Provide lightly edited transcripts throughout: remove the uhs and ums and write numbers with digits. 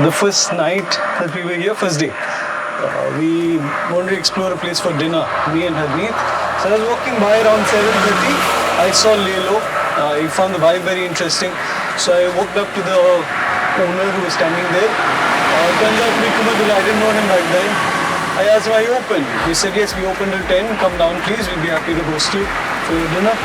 the first night that we were here, first day, we wanted to explore a place for dinner, me and Harneet. So I was walking by around 7:30. I saw Lelo. I found the vibe very interesting. So I walked up to the owner who was standing there. Turns out to be Kumadula. I didn't know him back then. I asked him, are you open? He said, yes, we open till 10. Come down, please. We'll be happy to host you for your dinner.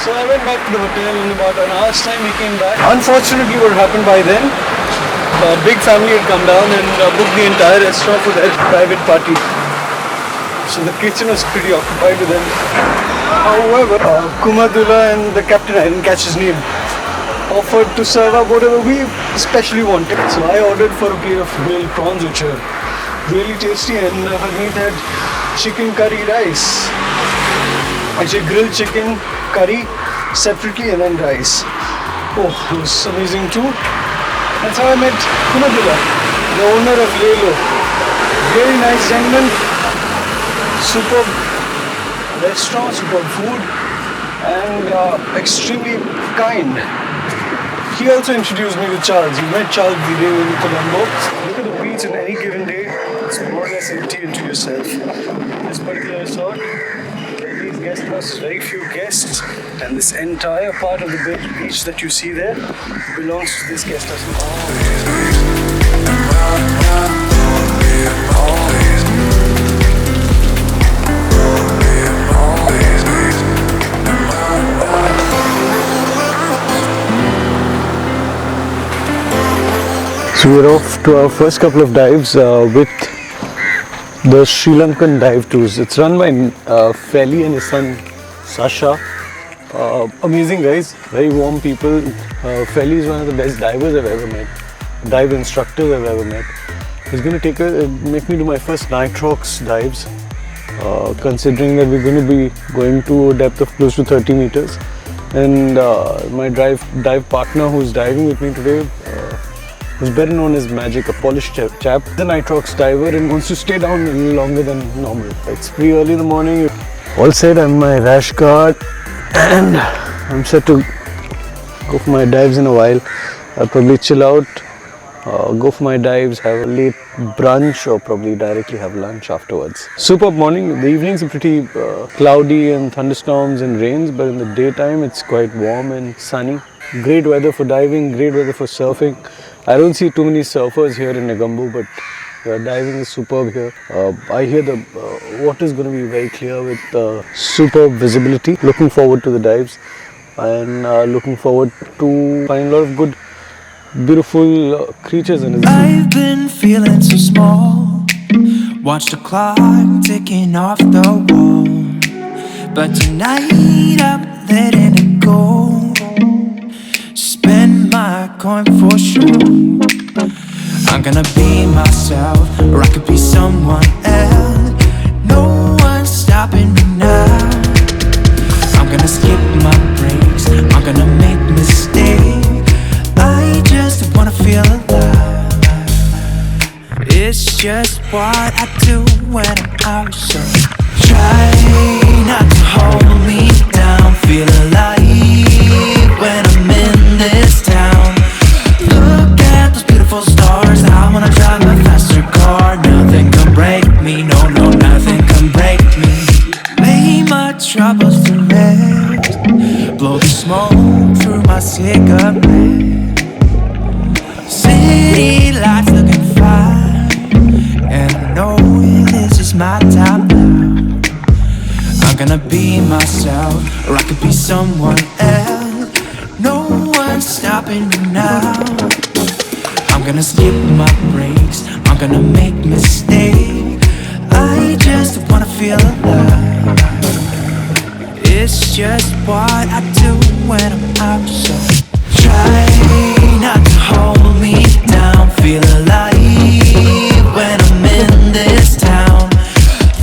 So I went back to the hotel. In about an hour's time, we came back. Unfortunately, what happened by then, a big family had come down and booked the entire restaurant for their private party. So the kitchen was pretty occupied with them. However, Kumadula and the captain, I didn't catch his name, offered to serve up whatever we especially wanted. So I ordered for a plate of grilled prawns, which are really tasty, and Harneet had chicken curry rice. Actually, grilled chicken curry separately and then rice. Oh, it was amazing too. That's how I met Kumadula, the owner of Lelo. Very nice gentleman, superb restaurant, superb food, and extremely kind. He also introduced me to Charles. We met Charles the day in Colombo. Look at the beach on any given day. It's more or less empty into yourself. This particular resort, these guest houses, very few guests, and this entire part of the beach that you see there belongs to this guest house. So we're off to our first couple of dives with the Sri Lankan Dive Tours. It's run by Feli and his son Sasha. Amazing guys, very warm people. Feli is one of the best divers I've ever met, dive instructors I've ever met. He's going to make me do my first nitrox dives, considering that we're going to be going to a depth of close to 30 meters. And my dive partner who's diving with me today, who's better known as Magic, a polished chap. The nitrox diver and wants to stay down a little longer than normal. It's pretty early in the morning. All set, I'm my rash guard and I'm set to go for my dives in a while. I'll probably chill out, go for my dives, have a late brunch or probably directly have lunch afterwards. Superb morning. The evenings are pretty cloudy and thunderstorms and rains, but in the daytime it's quite warm and sunny. Great weather for diving, great weather for surfing. I don't see too many surfers here in Negombo, but diving is superb here. I hear the water is going to be very clear with superb visibility. Looking forward to the dives and looking forward to finding a lot of good, beautiful creatures in it. I've been feeling so small. Watch the clock ticking off the wall, but tonight I'm letting it go. Spend my coin for sure. I'm gonna be myself, or I could be someone else. No one's stopping me now. I'm gonna skip my breaks, I'm gonna make mistakes. I just wanna feel alive. It's just what I do when I'm out. So try not to hold me down. Feel alive when I'm in this town. Look at those beautiful stars. I wanna drive a faster car. Nothing can break me. No, no, nothing can break me. Lay my troubles to rest. Blow the smoke through my cigarette. City lights looking fine, and I know this is my time now. I'm gonna be myself, or I could be someone else. No one's stopping me now. I'm gonna skip my breaks, I'm gonna make mistakes. I just wanna feel alive. It's just what I do when I'm out. So try not to hold me down. Feel alive when I'm in this town.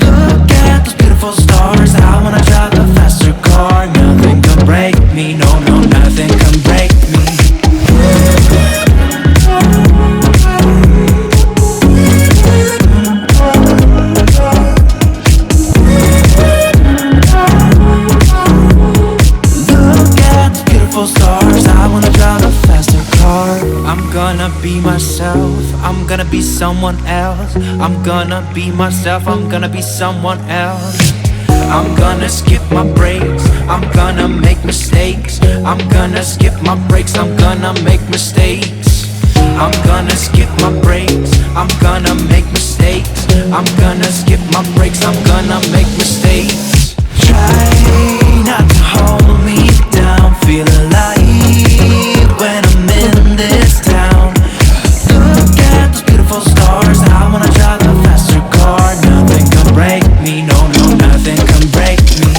Look at those beautiful stars. I wanna drive a faster car. Nothing can break me. No, no, nothing can break me. Look at the beautiful stars. be someone else. I'm gonna be myself, I'm gonna be someone else. I'm gonna skip my breaks, I'm gonna make mistakes. I'm gonna skip my breaks, I'm gonna make mistakes. I'm gonna skip my breaks, I'm gonna make mistakes. I'm gonna skip my breaks, I'm gonna make mistakes. Try not to hold me down, feel alive when I'm in this town. Look at those beautiful stars, I wanna drive a faster car. Nothing can break me, no, no, nothing can break me.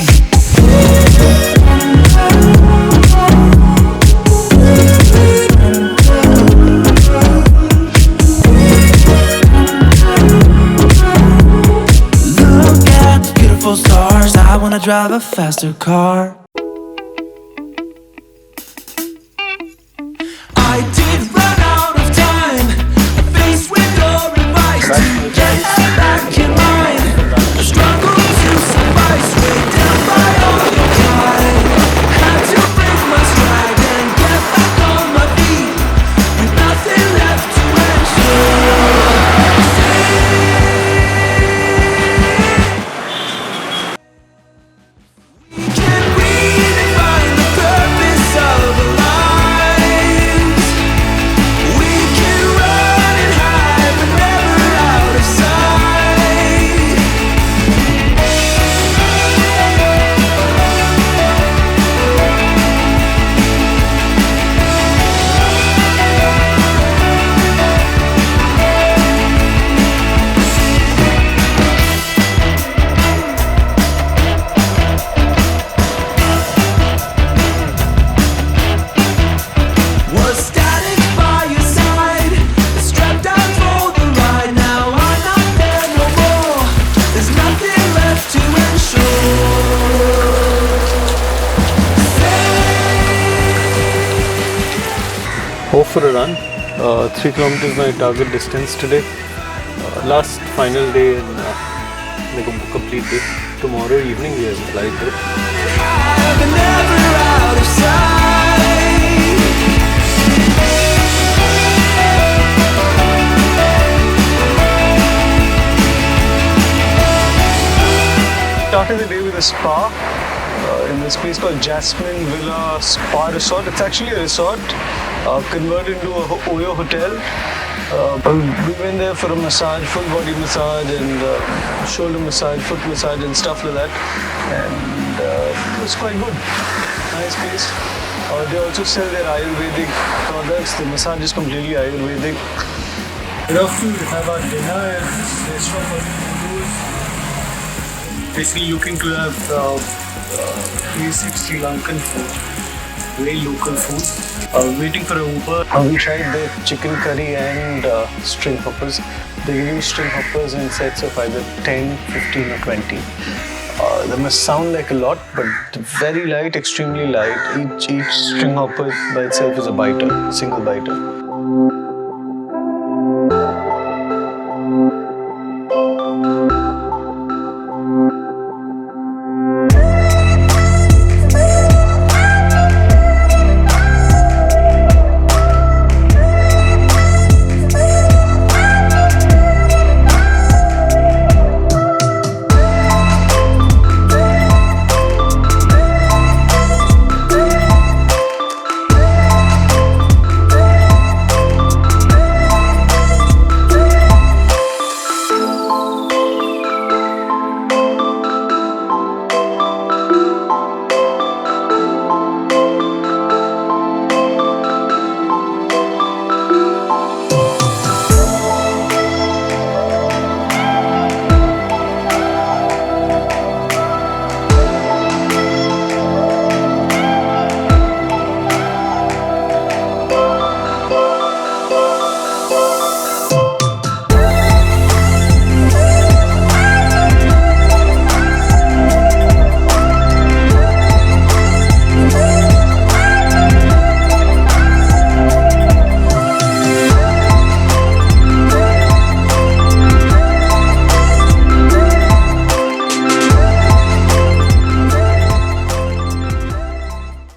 Look at those beautiful stars, I wanna drive a faster car. I did run out of time, faced with your advice to get back in line. The struggle to suffice, weighed down by all your pride. Had to break my stride and get back on my feet, with nothing left to ensure. We can redefine the purpose of our lives. We can run and hide, but never out of sight. Was static by your side, strapped down for the ride. Now I'm not there no more. There's nothing left to ensure. Hope for a run. 3 kilometers my target distance today. Last final day in Negombo, complete day. Tomorrow evening we have a flight there. But never out of sight. Started the day with a spa in this place called Jasmine Villa Spa Resort. It's actually a resort converted into a Oyo hotel. We went there for a massage, full body massage and shoulder massage, foot massage and stuff like that. And it was quite good. Nice place. They also sell their Ayurvedic products. The massage is completely Ayurvedic. We're off to have our dinner at this restaurant called Tours. Basically looking to have basic Sri Lankan food, very local food. Waiting for an Uber. We tried the chicken curry and string hoppers. They give you string hoppers in sets of either 10, 15 or 20. They must sound like a lot, but very light, extremely light. Each string hopper by itself is a biter, single biter.